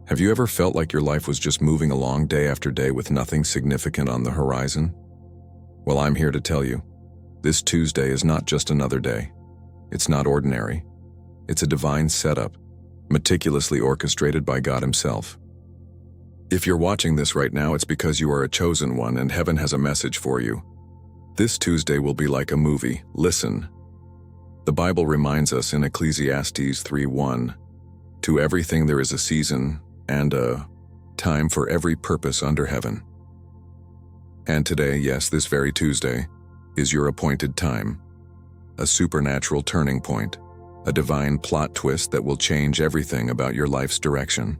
Have you ever felt like your life was just moving along day after day with nothing significant on the horizon? Well, I'm here to tell you, this Tuesday is not just another day. It's not ordinary. It's a divine setup, meticulously orchestrated by God Himself. If you're watching this right now, it's because you are a chosen one and heaven has a message for you. This Tuesday will be like a movie. Listen. The Bible reminds us in Ecclesiastes 3:1, "To everything there is a season and a time for every purpose under heaven." And today, yes, this very Tuesday, is your appointed time. A supernatural turning point, a divine plot twist that will change everything about your life's direction.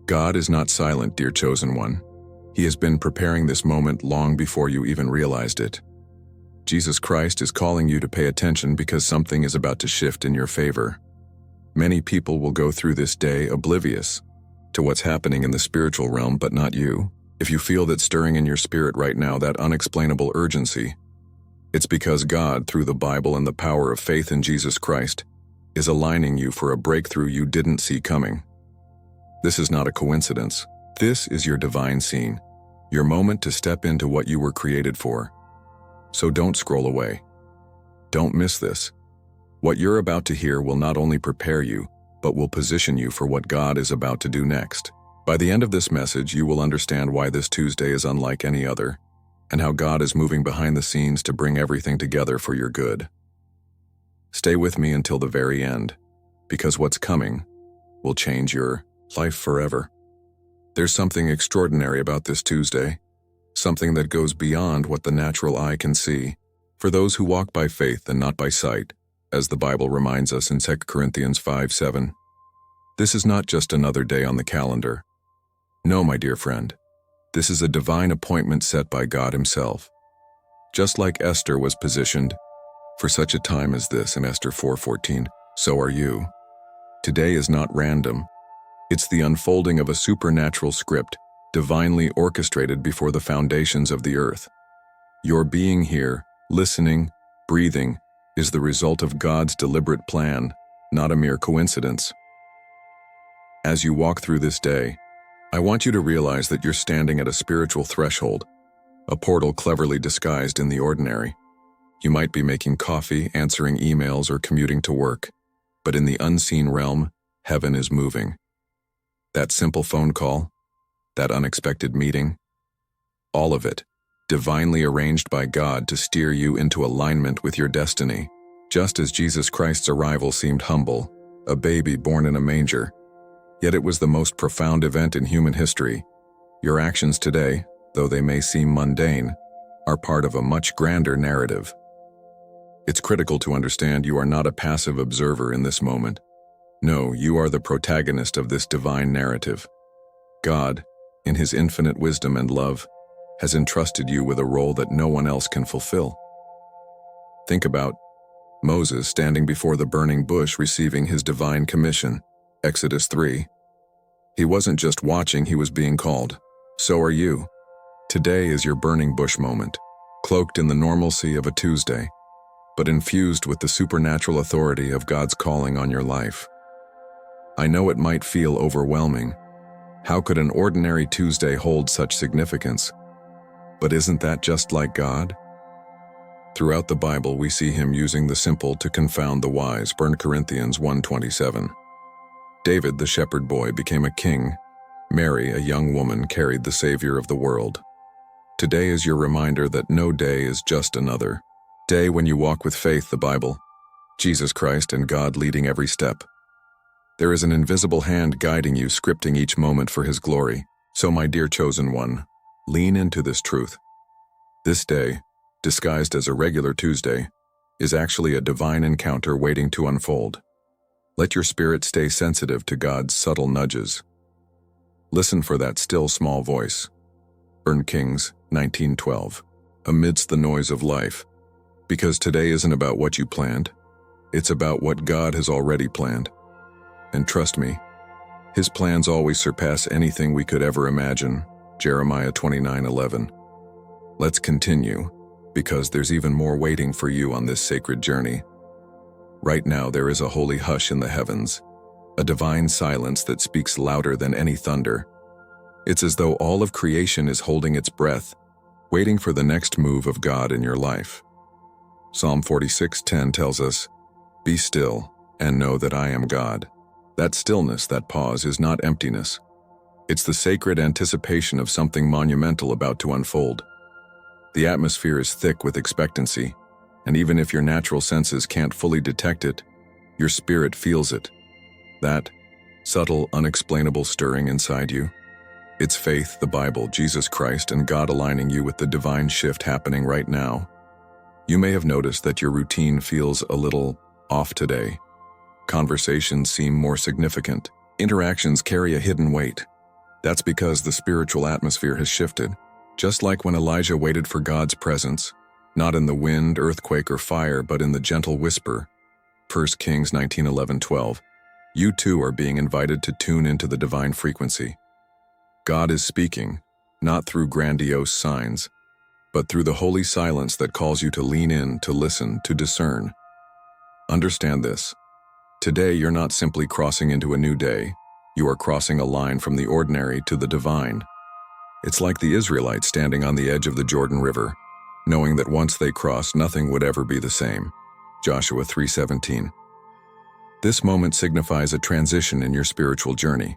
God is not silent, dear chosen one. He has been preparing this moment long before you even realized it. Jesus Christ is calling you to pay attention because something is about to shift in your favor. Many people will go through this day oblivious to what's happening in the spiritual realm, but not you. If you feel that stirring in your spirit right now, that unexplainable urgency, it's because God, through the Bible and the power of faith in Jesus Christ, is aligning you for a breakthrough you didn't see coming. This is not a coincidence. This is your divine scene, your moment to step into what you were created for. So don't scroll away. Don't miss this. What you're about to hear will not only prepare you, but will position you for what God is about to do next. By the end of this message, you will understand why this Tuesday is unlike any other, and how God is moving behind the scenes to bring everything together for your good. Stay with me until the very end, because what's coming will change your life forever. There's something extraordinary about this Tuesday, something that goes beyond what the natural eye can see, for those who walk by faith and not by sight, as the Bible reminds us in 2 Corinthians 5:7. This is not just another day on the calendar. No, my dear friend, this is a divine appointment set by God Himself. Just like Esther was positioned for such a time as this in Esther 4:14, so are you. Today is not random. It's the unfolding of a supernatural script, divinely orchestrated before the foundations of the earth. Your being here, listening, breathing, is the result of God's deliberate plan, not a mere coincidence. As you walk through this day, I want you to realize that you're standing at a spiritual threshold, a portal cleverly disguised in the ordinary. You might be making coffee, answering emails, or commuting to work, but in the unseen realm, heaven is moving. That simple phone call, that unexpected meeting, all of it, divinely arranged by God to steer you into alignment with your destiny. Just as Jesus Christ's arrival seemed humble, a baby born in a manger, yet it was the most profound event in human history. Your actions today, though they may seem mundane, are part of a much grander narrative. It's critical to understand you are not a passive observer in this moment. No, you are the protagonist of this divine narrative. God, in His infinite wisdom and love, has entrusted you with a role that no one else can fulfill. Think about Moses standing before the burning bush receiving his divine commission, Exodus 3. He wasn't just watching, he was being called. So are you. Today is your burning bush moment, cloaked in the normalcy of a Tuesday, but infused with the supernatural authority of God's calling on your life. I know it might feel overwhelming. How could an ordinary Tuesday hold such significance? But isn't that just like God? Throughout the Bible, we see Him using the simple to confound the wise, 1 Corinthians 1:27. David, the shepherd boy, became a king. Mary, a young woman, carried the Savior of the world. Today is your reminder that no day is just another day when you walk with faith, the Bible, Jesus Christ, and God leading every step. There is an invisible hand guiding you, scripting each moment for His glory. So, my dear chosen one, lean into this truth. This day, disguised as a regular Tuesday, is actually a divine encounter waiting to unfold. Let your spirit stay sensitive to God's subtle nudges. Listen for that still small voice. 1 Kings 19:12. Amidst the noise of life. Because today isn't about what you planned. It's about what God has already planned. And trust me, His plans always surpass anything we could ever imagine. Jeremiah 29:11. Let's continue, because there's even more waiting for you on this sacred journey. Right now there is a holy hush in the heavens, a divine silence that speaks louder than any thunder. It's as though all of creation is holding its breath, waiting for the next move of God in your life. Psalm 46:10 tells us, "Be still and know that I am God." That stillness, that pause, is not emptiness. It's the sacred anticipation of something monumental about to unfold. The atmosphere is thick with expectancy, and even if your natural senses can't fully detect it, your spirit feels it. That subtle, unexplainable stirring inside you. It's faith, the Bible, Jesus Christ, and God aligning you with the divine shift happening right now. You may have noticed that your routine feels a little off today. Conversations seem more significant. Interactions carry a hidden weight. That's because the spiritual atmosphere has shifted. Just like when Elijah waited for God's presence, not in the wind, earthquake, or fire, but in the gentle whisper. 1 Kings 19:11-12. You too are being invited to tune into the divine frequency. God is speaking, not through grandiose signs, but through the holy silence that calls you to lean in, to listen, to discern. Understand this. Today you're not simply crossing into a new day, you are crossing a line from the ordinary to the divine. It's like the Israelites standing on the edge of the Jordan River, knowing that once they crossed, nothing would ever be the same. Joshua 3:17. This moment signifies a transition in your spiritual journey.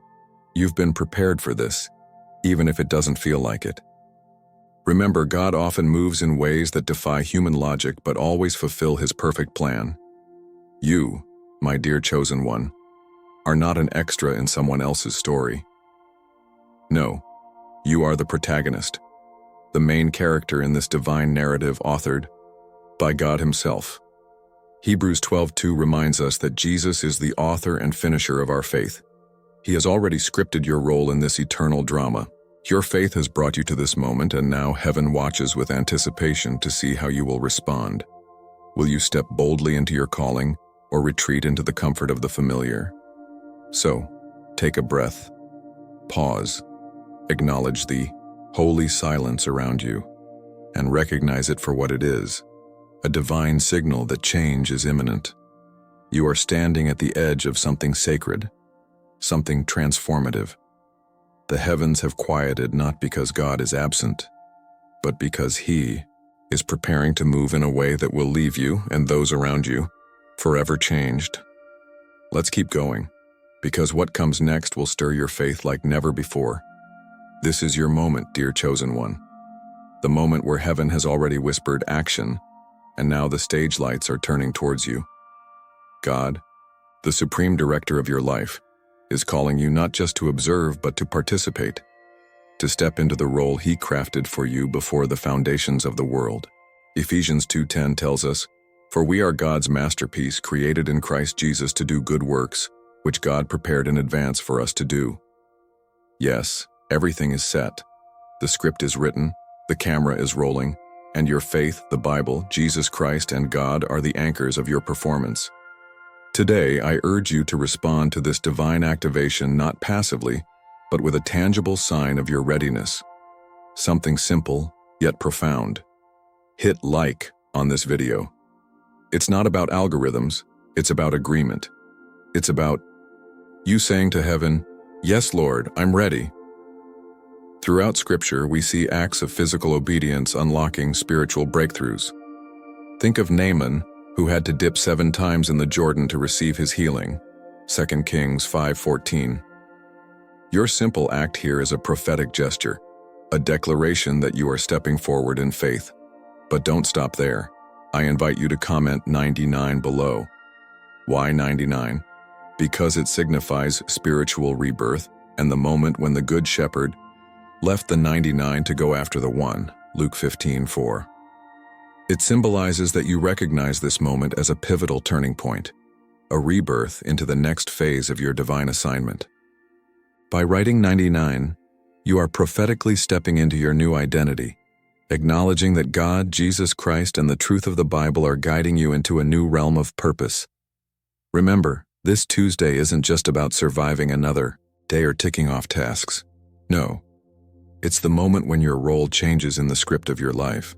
You've been prepared for this, even if it doesn't feel like it. Remember, God often moves in ways that defy human logic but always fulfill His perfect plan. You, my dear chosen one, are not an extra in someone else's story. No, you are the protagonist, the main character in this divine narrative authored by God Himself. Hebrews 12:2 reminds us that Jesus is the author and finisher of our faith. He has already scripted your role in this eternal drama. Your faith has brought you to this moment, and now heaven watches with anticipation to see how you will respond. Will you step boldly into your calling, or retreat into the comfort of the familiar? So, take a breath, pause, acknowledge the holy silence around you, and recognize it for what it is, a divine signal that change is imminent. You are standing at the edge of something sacred, something transformative. The heavens have quieted not because God is absent, but because He is preparing to move in a way that will leave you and those around you forever changed. Let's keep going, because what comes next will stir your faith like never before. This is your moment, dear chosen one. The moment where heaven has already whispered action, and now the stage lights are turning towards you. God, the supreme director of your life, is calling you not just to observe but to participate, to step into the role He crafted for you before the foundations of the world. Ephesians 2:10 tells us, "For we are God's masterpiece, created in Christ Jesus to do good works, which God prepared in advance for us to do." Yes, everything is set. The script is written, the camera is rolling, and your faith, the Bible, Jesus Christ, and God are the anchors of your performance. Today, I urge you to respond to this divine activation not passively, but with a tangible sign of your readiness. Something simple, yet profound. Hit like on this video. It's not about algorithms, it's about agreement. It's about you saying to heaven, "Yes, Lord, I'm ready." Throughout Scripture, we see acts of physical obedience unlocking spiritual breakthroughs. Think of Naaman, who had to dip 7 times in the Jordan to receive his healing. 2 Kings 5:14. Your simple act here is a prophetic gesture, a declaration that you are stepping forward in faith. But don't stop there. I invite you to comment 99 below. Why 99? Because it signifies spiritual rebirth and the moment when the Good Shepherd left the 99 to go after the one, Luke 15:4. It symbolizes that you recognize this moment as a pivotal turning point, a rebirth into the next phase of your divine assignment. By writing 99, you are prophetically stepping into your new identity, acknowledging that God, Jesus Christ, and the truth of the Bible are guiding you into a new realm of purpose. Remember, this Tuesday isn't just about surviving another day or ticking off tasks. No, it's the moment when your role changes in the script of your life.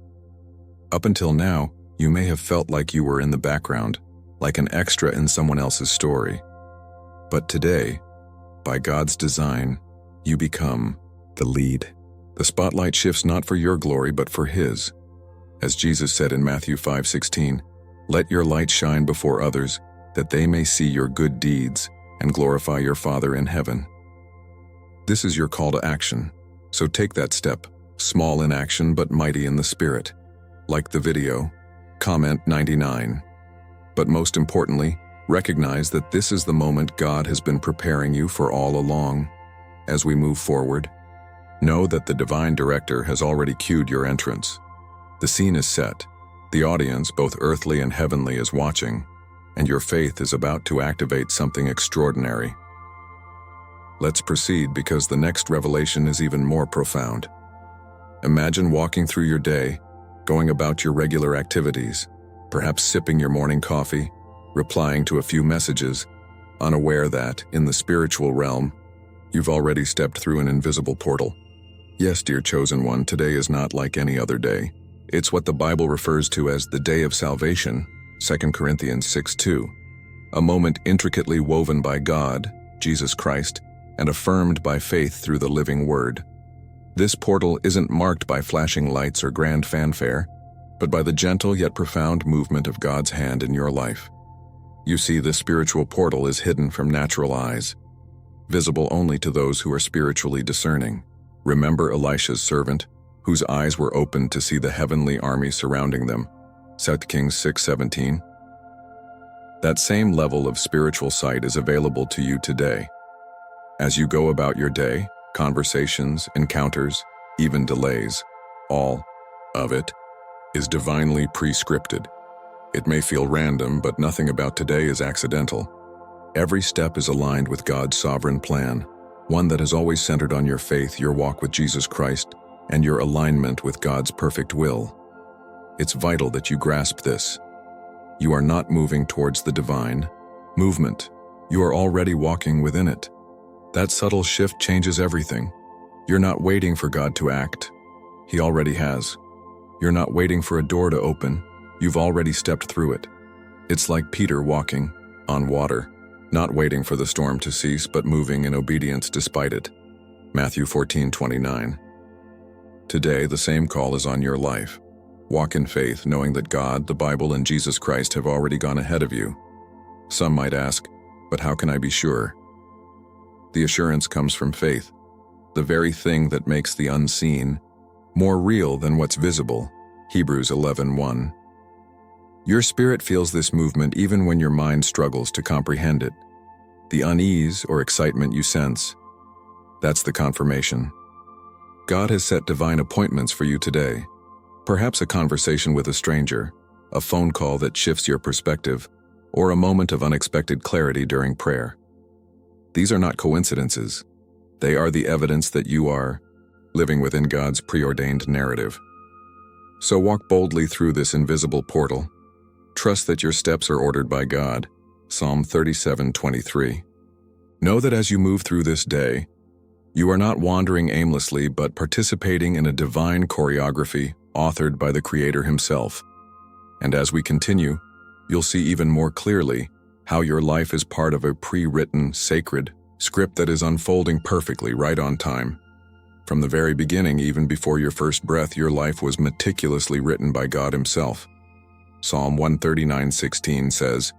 Up until now, you may have felt like you were in the background, like an extra in someone else's story. But today, by God's design, you become the lead. The spotlight shifts not for your glory, but for His. As Jesus said in Matthew 5:16, "Let your light shine before others, that they may see your good deeds and glorify your Father in heaven." This is your call to action, so take that step, small in action but mighty in the Spirit. Like the video, comment 99. But most importantly, recognize that this is the moment God has been preparing you for all along. As we move forward, know that the Divine Director has already cued your entrance. The scene is set, the audience, both earthly and heavenly, is watching, and your faith is about to activate something extraordinary. Let's proceed, because the next revelation is even more profound. Imagine walking through your day, going about your regular activities, perhaps sipping your morning coffee, replying to a few messages, unaware that, in the spiritual realm, you've already stepped through an invisible portal. Yes, dear chosen one, today is not like any other day. It's what the Bible refers to as the day of salvation, 2 Corinthians 6:2, a moment intricately woven by God, Jesus Christ, and affirmed by faith through the living Word. This portal isn't marked by flashing lights or grand fanfare, but by the gentle yet profound movement of God's hand in your life. You see, this spiritual portal is hidden from natural eyes, visible only to those who are spiritually discerning. Remember Elisha's servant, whose eyes were opened to see the heavenly army surrounding them, 2 Kings 6:17. That same level of spiritual sight is available to you today. As you go about your day, conversations, encounters, even delays, all of it is divinely prescripted. It may feel random, but nothing about today is accidental. Every step is aligned with God's sovereign plan, one that is always centered on your faith, your walk with Jesus Christ, and your alignment with God's perfect will. It's vital that you grasp this. You are not moving towards the divine movement. You are already walking within it. That subtle shift changes everything. You're not waiting for God to act. He already has. You're not waiting for a door to open. You've already stepped through it. It's like Peter walking on water, not waiting for the storm to cease, but moving in obedience despite it. Matthew 14:29. Today, the same call is on your life. Walk in faith, knowing that God, the Bible, and Jesus Christ have already gone ahead of you. Some might ask, but how can I be sure? The assurance comes from faith, the very thing that makes the unseen more real than what's visible. Hebrews 11:1. Your spirit feels this movement even when your mind struggles to comprehend it. The unease or excitement you sense, that's the confirmation. God has set divine appointments for you today. Perhaps a conversation with a stranger, a phone call that shifts your perspective, or a moment of unexpected clarity during prayer. These are not coincidences. They are the evidence that you are living within God's preordained narrative. So walk boldly through this invisible portal. Trust that your steps are ordered by God. Psalm 37:23. Know that as you move through this day, you are not wandering aimlessly, but participating in a divine choreography authored by the Creator Himself. And as we continue, you'll see even more clearly how your life is part of a pre-written, sacred script that is unfolding perfectly right on time. From the very beginning, even before your first breath, your life was meticulously written by God Himself. Psalm 139:16 says,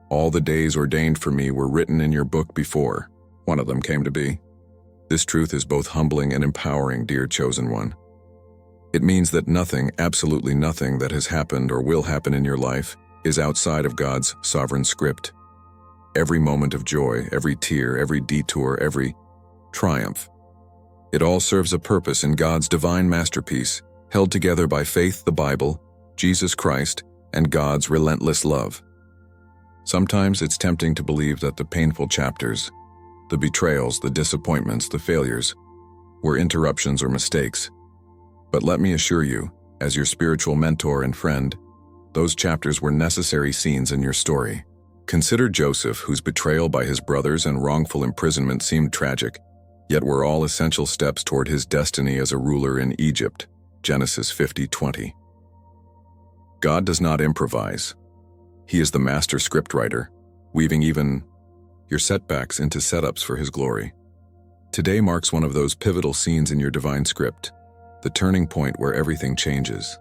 "All the days ordained for me were written in your book before one of them came to be." This truth is both humbling and empowering, dear chosen one. It means that nothing, absolutely nothing that has happened or will happen in your life is outside of God's sovereign script. Every moment of joy, every tear, every detour, every triumph, it all serves a purpose in God's divine masterpiece, held together by faith, the Bible, Jesus Christ, and God's relentless love. Sometimes it's tempting to believe that the painful chapters, the betrayals, the disappointments, the failures, were interruptions or mistakes. But let me assure you, as your spiritual mentor and friend, those chapters were necessary scenes in your story. Consider Joseph, whose betrayal by his brothers and wrongful imprisonment seemed tragic, yet were all essential steps toward his destiny as a ruler in Egypt. Genesis 50:20. God does not improvise. He is the master scriptwriter, weaving even your setbacks into setups for His glory. Today marks one of those pivotal scenes in your divine script, the turning point where everything changes.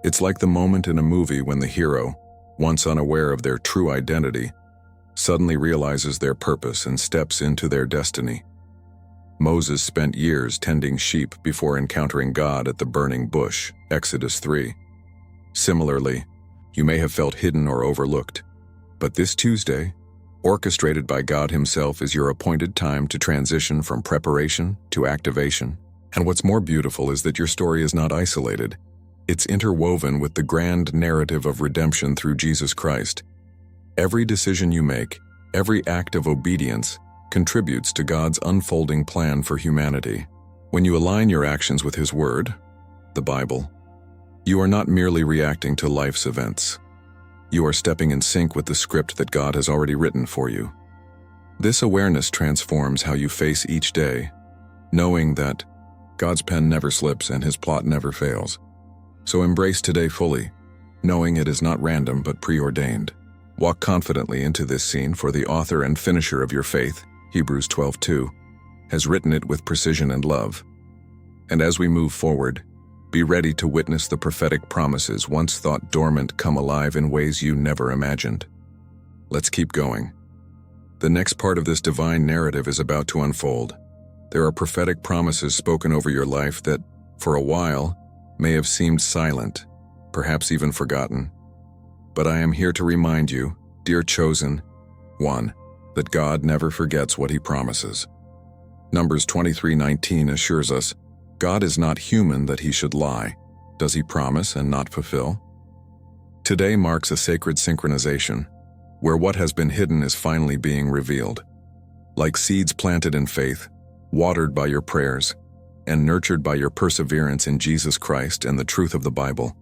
It's like the moment in a movie when the hero, once unaware of their true identity, suddenly realizes their purpose and steps into their destiny. Moses spent years tending sheep before encountering God at the burning bush, Exodus 3. Similarly, you may have felt hidden or overlooked, but this Tuesday, orchestrated by God Himself, is your appointed time to transition from preparation to activation. And what's more beautiful is that your story is not isolated. It's interwoven with the grand narrative of redemption through Jesus Christ. Every decision you make, every act of obedience, contributes to God's unfolding plan for humanity. When you align your actions with His Word, the Bible, you are not merely reacting to life's events. You are stepping in sync with the script that God has already written for you. This awareness transforms how you face each day, knowing that God's pen never slips and His plot never fails. So embrace today fully, knowing it is not random but preordained. Walk confidently into this scene, for the author and finisher of your faith, Hebrews 12:2, has written it with precision and love. And as we move forward, be ready to witness the prophetic promises once thought dormant come alive in ways you never imagined. Let's keep going. The next part of this divine narrative is about to unfold. There are prophetic promises spoken over your life that, for a while, may have seemed silent, perhaps even forgotten. But I am here to remind you, dear chosen one, that God never forgets what He promises. Numbers 23:19 assures us, God is not human that He should lie. Does He promise and not fulfill? Today marks a sacred synchronization, where what has been hidden is finally being revealed. Like seeds planted in faith, watered by your prayers, and nurtured by your perseverance in Jesus Christ and the truth of the Bible,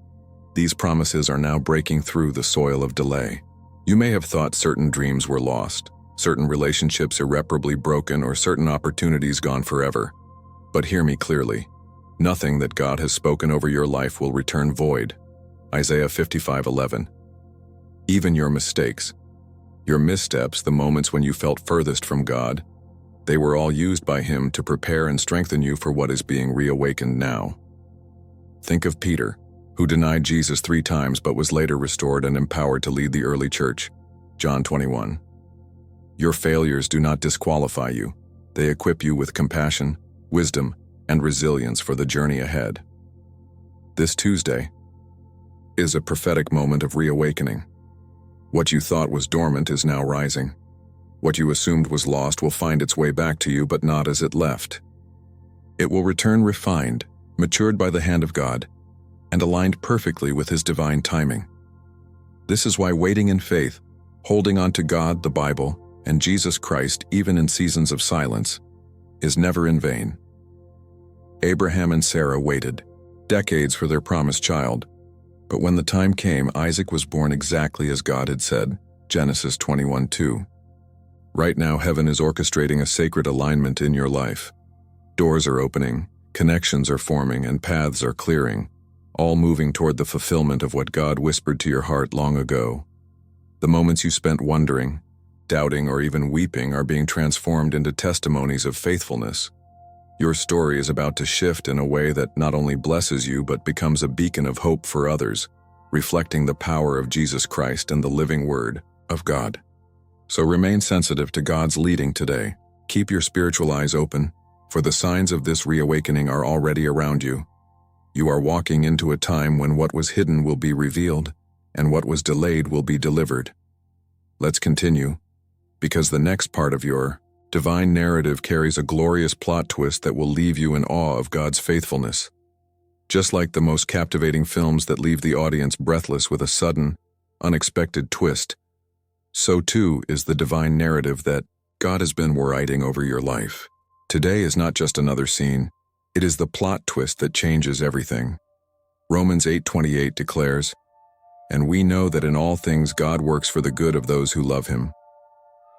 these promises are now breaking through the soil of delay. You may have thought certain dreams were lost, certain relationships irreparably broken, or certain opportunities gone forever. But hear me clearly. Nothing that God has spoken over your life will return void. Isaiah 55:11. Even your mistakes, your missteps, the moments when you felt furthest from God, they were all used by Him to prepare and strengthen you for what is being reawakened now. Think of Peter, who denied Jesus 3 times but was later restored and empowered to lead the early church. John 21. Your failures do not disqualify you. They equip you with compassion, wisdom, and resilience for the journey ahead. This Tuesday is a prophetic moment of reawakening. What you thought was dormant is now rising. What you assumed was lost will find its way back to you, but not as it left. It will return refined, matured by the hand of God, and aligned perfectly with His divine timing. This is why waiting in faith, holding on to God, the Bible, and Jesus Christ, even in seasons of silence, is never in vain. Abraham and Sarah waited decades for their promised child, but when the time came, Isaac was born exactly as God had said, Genesis 21:2. Right now, heaven is orchestrating a sacred alignment in your life. Doors are opening, connections are forming, and paths are clearing, all moving toward the fulfillment of what God whispered to your heart long ago. The moments you spent wondering, doubting, or even weeping are being transformed into testimonies of faithfulness. Your story is about to shift in a way that not only blesses you but becomes a beacon of hope for others, reflecting the power of Jesus Christ and the living Word of God. So remain sensitive to God's leading today. Keep your spiritual eyes open, for the signs of this reawakening are already around you. You are walking into a time when what was hidden will be revealed, and what was delayed will be delivered. Let's continue, because the next part of your divine narrative carries a glorious plot twist that will leave you in awe of God's faithfulness. Just like the most captivating films that leave the audience breathless with a sudden, unexpected twist, so too is the divine narrative that God has been writing over your life. Today is not just another scene, it is the plot twist that changes everything. Romans 8:28 declares, "And we know that in all things God works for the good of those who love Him."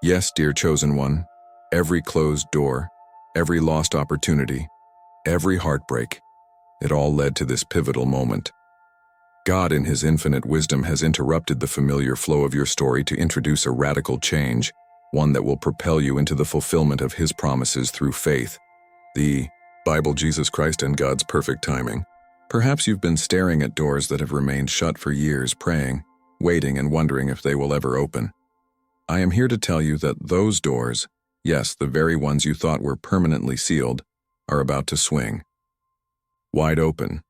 Yes, dear chosen one, every closed door, every lost opportunity, every heartbreak, it all led to this pivotal moment. God, in His infinite wisdom, has interrupted the familiar flow of your story to introduce a radical change, one that will propel you into the fulfillment of His promises through faith. The Bible, Jesus Christ, and God's perfect timing. Perhaps you've been staring at doors that have remained shut for years, praying, waiting, and wondering if they will ever open. I am here to tell you that those doors, yes, the very ones you thought were permanently sealed, are about to swing wide open.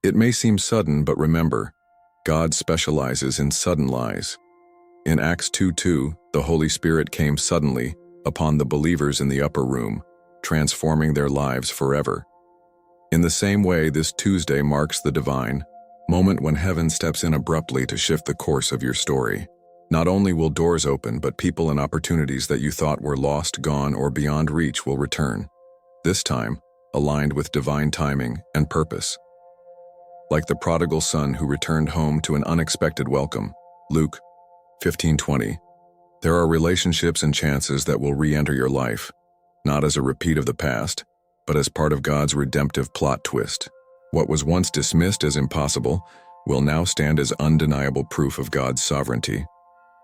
It may seem sudden, but remember, God specializes in sudden lies. In Acts 2:2, the Holy Spirit came suddenly upon the believers in the upper room, transforming their lives forever. In the same way, this Tuesday marks the divine moment when heaven steps in abruptly to shift the course of your story. Not only will doors open, but people and opportunities that you thought were lost, gone, or beyond reach will return. This time, aligned with divine timing and purpose. Like the prodigal son who returned home to an unexpected welcome, Luke 15:20, there are relationships and chances that will re-enter your life, not as a repeat of the past, but as part of God's redemptive plot twist. What was once dismissed as impossible will now stand as undeniable proof of God's sovereignty.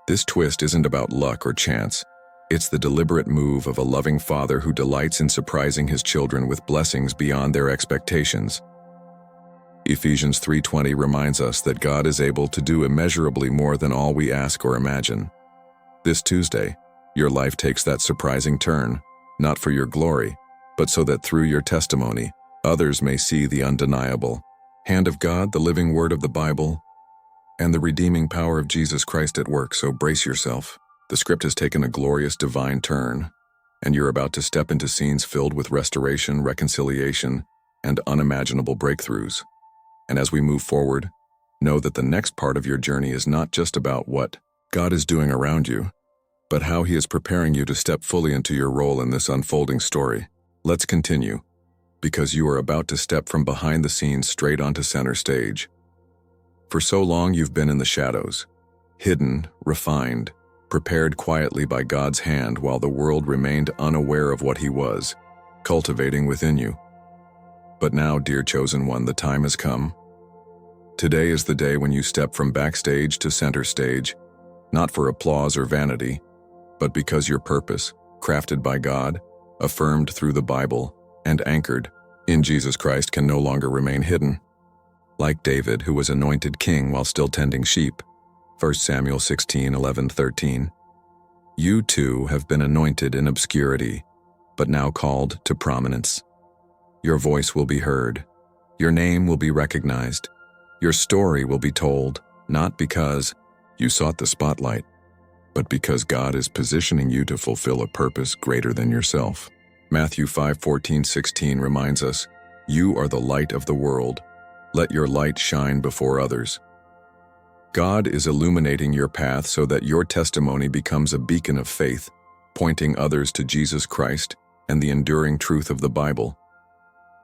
This twist isn't about luck or chance. It's the deliberate move of a loving Father who delights in surprising His children with blessings beyond their expectations. Ephesians 3:20 reminds us that God is able to do immeasurably more than all we ask or imagine. This Tuesday, your life takes that surprising turn, not for your glory, but so that through your testimony, others may see the undeniable hand of God, the living word of the Bible, and the redeeming power of Jesus Christ at work. So brace yourself. The script has taken a glorious divine turn, and you're about to step into scenes filled with restoration, reconciliation, and unimaginable breakthroughs. And as we move forward, know that the next part of your journey is not just about what God is doing around you, but how He is preparing you to step fully into your role in this unfolding story. Let's continue, because you are about to step from behind the scenes straight onto center stage. For so long you've been in the shadows, hidden, refined, prepared quietly by God's hand while the world remained unaware of what He was cultivating within you. But now, dear chosen one, the time has come. Today is the day when you step from backstage to center stage, not for applause or vanity, but because your purpose, crafted by God, affirmed through the Bible, and anchored in Jesus Christ, can no longer remain hidden. Like David, who was anointed king while still tending sheep, 1 Samuel 16:11-13. You too have been anointed in obscurity, but now called to prominence. Your voice will be heard. Your name will be recognized. Your story will be told, not because you sought the spotlight, but because God is positioning you to fulfill a purpose greater than yourself. Matthew 5:14-16 reminds us, you are the light of the world. Let your light shine before others. God is illuminating your path so that your testimony becomes a beacon of faith, pointing others to Jesus Christ and the enduring truth of the Bible.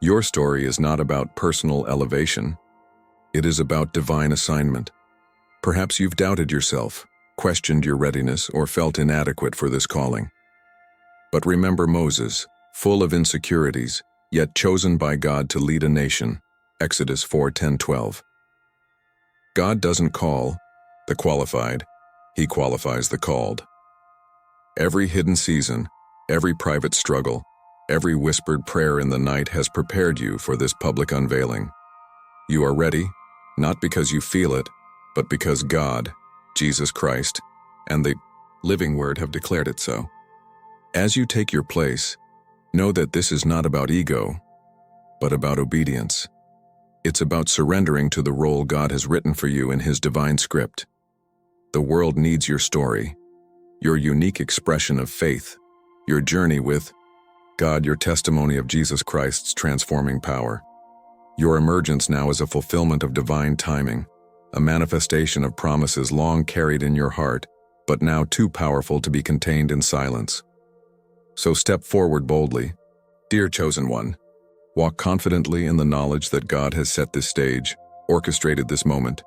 Your story is not about personal elevation. It is about divine assignment. Perhaps you've doubted yourself, questioned your readiness, or felt inadequate for this calling. But remember Moses, full of insecurities, yet chosen by God to lead a nation. Exodus 4:10-12. God doesn't call the qualified, He qualifies the called. Every hidden season, every private struggle, every whispered prayer in the night has prepared you for this public unveiling. You are ready, not because you feel it, but because God, Jesus Christ, and the living Word have declared it so. As you take your place, know that this is not about ego, but about obedience. It's about surrendering to the role God has written for you in His divine script. The world needs your story, your unique expression of faith, your journey with God, your testimony of Jesus Christ's transforming power. Your emergence now is a fulfillment of divine timing, a manifestation of promises long carried in your heart, but now too powerful to be contained in silence. So step forward boldly, dear chosen one. Walk confidently in the knowledge that God has set this stage, orchestrated this moment,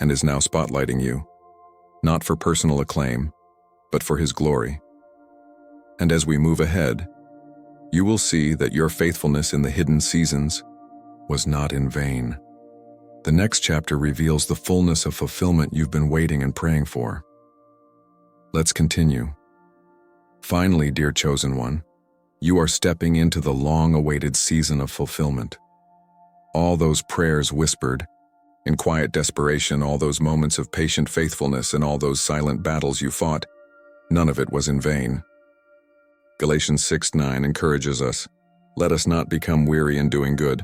and is now spotlighting you, not for personal acclaim, but for His glory. And as we move ahead, you will see that your faithfulness in the hidden seasons was not in vain. The next chapter reveals the fullness of fulfillment you've been waiting and praying for. Let's continue, Finally, dear chosen one, you are stepping into the long-awaited season of fulfillment. All those prayers whispered, in quiet desperation, all those moments of patient faithfulness and all those silent battles you fought, none of it was in vain. Galatians 6:9 encourages us, "Let us not become weary in doing good,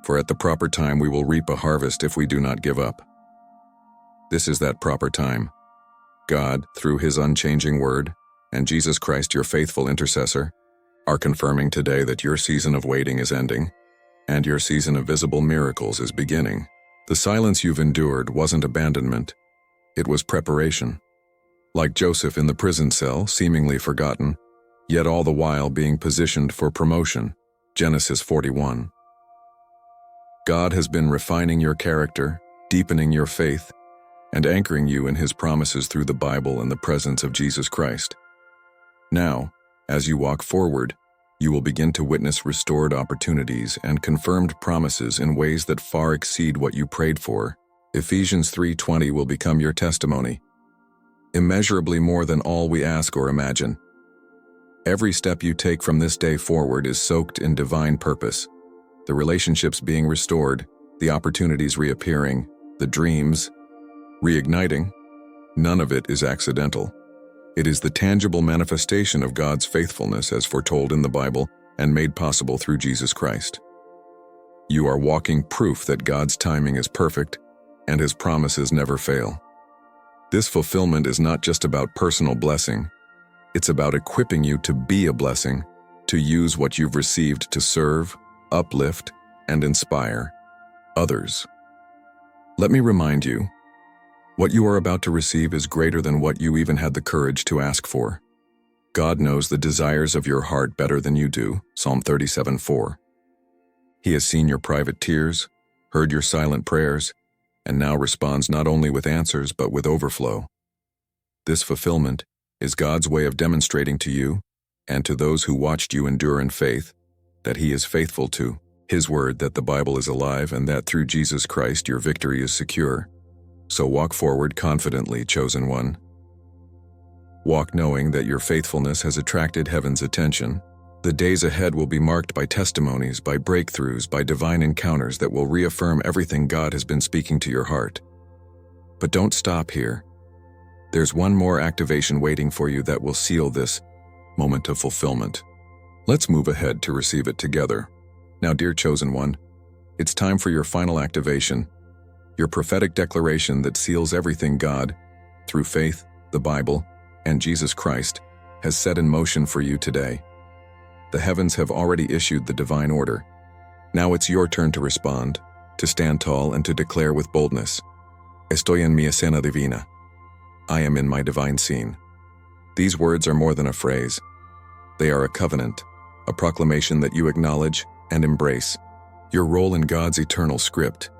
for at the proper time we will reap a harvest if we do not give up." This is that proper time. God, through His unchanging word, and Jesus Christ, your faithful intercessor, are confirming today that your season of waiting is ending, and your season of visible miracles is beginning. The silence you've endured wasn't abandonment, it was preparation. Like Joseph in the prison cell, seemingly forgotten, yet all the while being positioned for promotion. Genesis 41. God has been refining your character, deepening your faith, and anchoring you in His promises through the Bible and the presence of Jesus Christ. Now, as you walk forward, you will begin to witness restored opportunities and confirmed promises in ways that far exceed what you prayed for. Ephesians 3:20 will become your testimony, immeasurably more than all we ask or imagine. Every step you take from this day forward is soaked in divine purpose. The relationships being restored, the opportunities reappearing, the dreams reigniting, none of it is accidental. It is the tangible manifestation of God's faithfulness as foretold in the Bible and made possible through Jesus Christ. You are walking proof that God's timing is perfect and His promises never fail. This fulfillment is not just about personal blessing. It's about equipping you to be a blessing, to use what you've received to serve, uplift, and inspire others. Let me remind you, what you are about to receive is greater than what you even had the courage to ask for. God knows the desires of your heart better than you do, Psalm 37:4. He has seen your private tears, heard your silent prayers, and now responds not only with answers but with overflow. This fulfillment is God's way of demonstrating to you, and to those who watched you endure in faith, that He is faithful to His word, that the Bible is alive, and that through Jesus Christ your victory is secure. So walk forward confidently, chosen one. Walk knowing that your faithfulness has attracted heaven's attention. The days ahead will be marked by testimonies, by breakthroughs, by divine encounters that will reaffirm everything God has been speaking to your heart. But don't stop here. There's one more activation waiting for you that will seal this moment of fulfillment. Let's move ahead to receive it together. Now, dear chosen one, it's time for your final activation, your prophetic declaration that seals everything God, through faith, the Bible, and Jesus Christ, has set in motion for you today. The heavens have already issued the divine order. Now it's your turn to respond, to stand tall and to declare with boldness, "Estoy en mi escena divina." I am in my divine scene. These words are more than a phrase. They are a covenant, a proclamation that you acknowledge and embrace, your role in God's eternal script.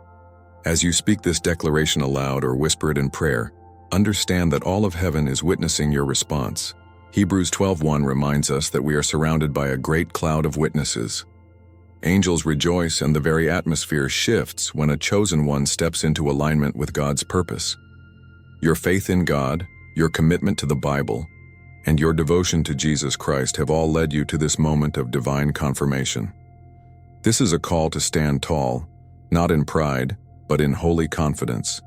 As you speak this declaration aloud or whisper it in prayer, understand that all of heaven is witnessing your response. Hebrews 12:1 reminds us that we are surrounded by a great cloud of witnesses. Angels rejoice and the very atmosphere shifts when a chosen one steps into alignment with God's purpose. Your faith in God, your commitment to the Bible, and your devotion to Jesus Christ have all led you to this moment of divine confirmation. This is a call to stand tall, not in pride, but in holy confidence,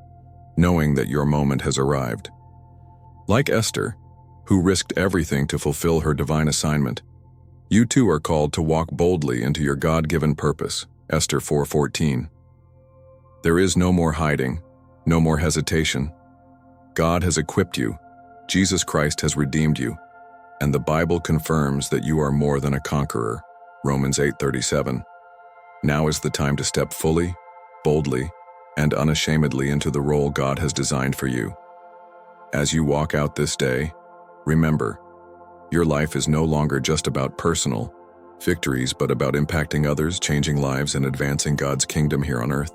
knowing that your moment has arrived. Like Esther, who risked everything to fulfill her divine assignment, you too are called to walk boldly into your God-given purpose, Esther 4:14. There is no more hiding, no more hesitation. God has equipped you, Jesus Christ has redeemed you, and the Bible confirms that you are more than a conqueror, Romans 8:37. Now is the time to step fully, boldly, and unashamedly into the role God has designed for you. As you walk out this day, remember, your life is no longer just about personal victories, but about impacting others, changing lives, and advancing God's kingdom here on earth.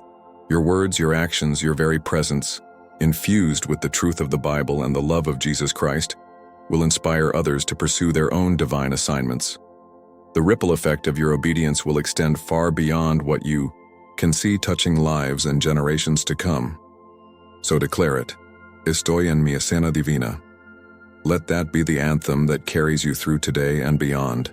Your words, your actions, your very presence, infused with the truth of the Bible and the love of Jesus Christ, will inspire others to pursue their own divine assignments. The ripple effect of your obedience will extend far beyond what you can see, touching lives and generations to come. So declare it, "Estoy en mi escena divina." Let that be the anthem that carries you through today and beyond.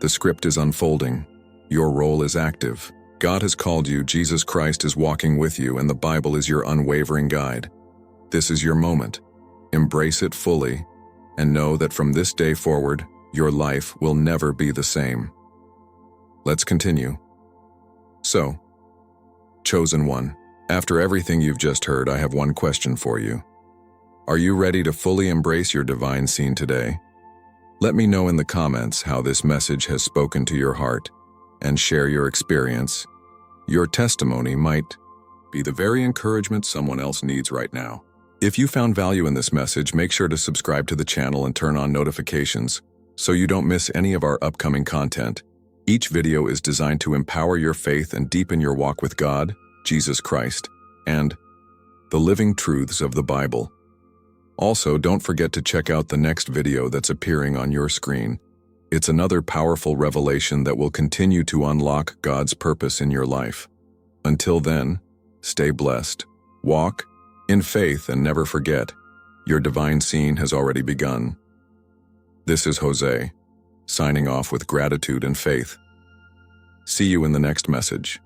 The script is unfolding. Your role is active. God has called you, Jesus Christ is walking with you, and the Bible is your unwavering guide. This is your moment. Embrace it fully, and know that from this day forward, your life will never be the same. Let's continue. So, chosen one, after everything you've just heard, I have one question for you. Are you ready to fully embrace your divine scene today? Let me know in the comments how this message has spoken to your heart, and share your experience. Your testimony might be the very encouragement someone else needs right now. If you found value in this message, make sure to subscribe to the channel and turn on notifications so you don't miss any of our upcoming content. Each video is designed to empower your faith and deepen your walk with God, Jesus Christ, and the living truths of the Bible. Also, don't forget to check out the next video that's appearing on your screen. It's another powerful revelation that will continue to unlock God's purpose in your life. Until then, stay blessed, walk in faith, and never forget, your divine scene has already begun. This is Jose, signing off with gratitude and faith. See you in the next message.